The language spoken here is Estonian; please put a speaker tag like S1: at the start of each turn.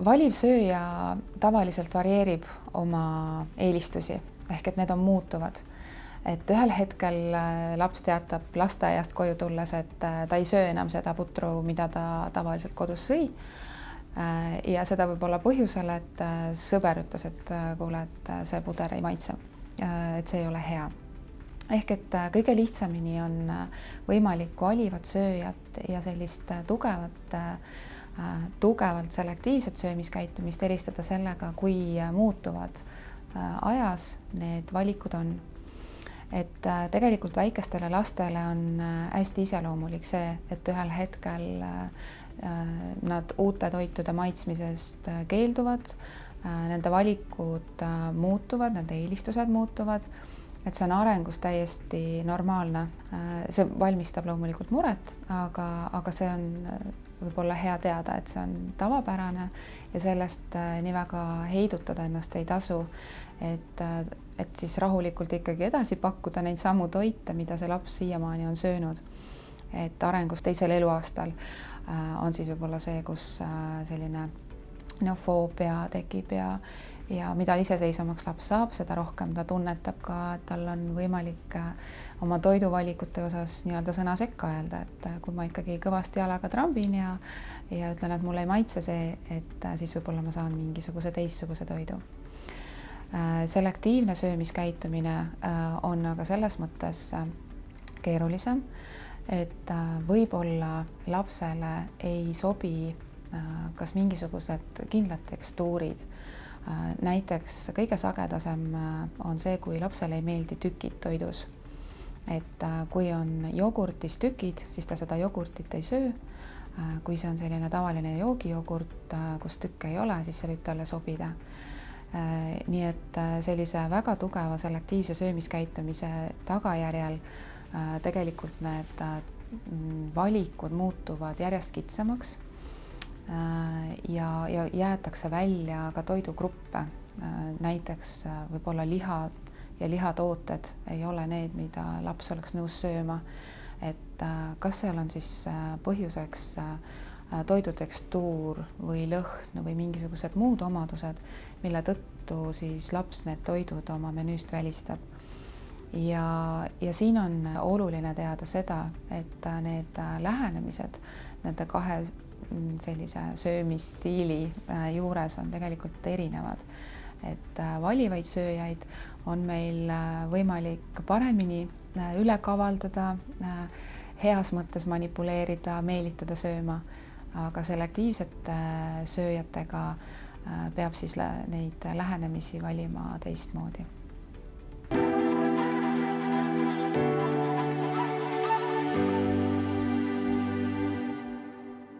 S1: Valiv sööja tavaliselt varieerib oma eelistusi ehk et need on muutuvad. Et ühel hetkel laps teatab lasteaiast koju tulles, et ta ei söö enam seda putru, mida ta tavaliselt kodus sõi. Ja seda võib olla põhjusel, et sõber ütles, et kuule, et see puder ei maitse, et see ei ole hea. Ehk et kõige lihtsamini on võimalik valivat sööjat ja sellist tugevalt selektiivset söömiskäitumist eristada sellega, kui muutuvad ajas need valikud on. Et tegelikult väikestele lastele on hästi iseloomulik see, et ühel hetkel nad uute toitude maitsmisest keelduvad, nende valikud muutuvad, nende eelistused muutuvad, et see on arengus täiesti normaalne. See valmistab loomulikult muret, aga see on võib-olla hea teada, et see on tavapärane ja sellest nii väga heidutada ennast ei tasu, et siis rahulikult ikkagi edasi pakkuda neid samu toite, mida see laps siiamaani on söönud. Et arengus teisel eluaastal on siis võib-olla see, kus selline foobia tekib ja mida iseseisvamaks laps saab, seda rohkem ta tunnetab ka, et tal on võimalik oma toiduvalikute osas nii-öelda sõna sekka öelda, et kui ma ikkagi kõvasti jalaga trambin ja ütlen, et mulle ei maitse see, et siis võib-olla ma saan mingisuguse teistsuguse toidu. Selektiivne söömiskäitumine on aga selles mõttes keerulisem, et võib-olla lapsele ei sobi kas mingisugused kindlad tekstuurid. Näiteks kõige sagedasem on see, kui lapsele ei meeldi tükid toidus. Et kui on jogurtis tükid, siis ta seda jogurtit ei söö. Kui see on selline tavaline joogijogurt, kus tükke ei ole, siis see võib talle sobida. Nii et sellise väga tugeva selektiivse söömiskäitumise tagajärjel tegelikult need valikud muutuvad järjest kitsamaks ja jäetakse välja ka toidugruppe. Näiteks võib-olla liha ja lihatooted ei ole need, mida laps oleks nõus sööma. Et kas seal on siis põhjuseks toidu tekstuur või lõhn või mingisugused muud omadused, mille tõttu siis laps need toidud oma menüüst välistab. Ja siin on oluline teada seda, et need lähenemised nende kahe sellise söömistiili juures on tegelikult erinevad. Et valivaid sööjaid on meil võimalik paremini üle kavaldada, heas mõttes manipuleerida, meelitada sööma, aga selektiivsete sööjatega peab siis neid lähenemisi valima teistmoodi.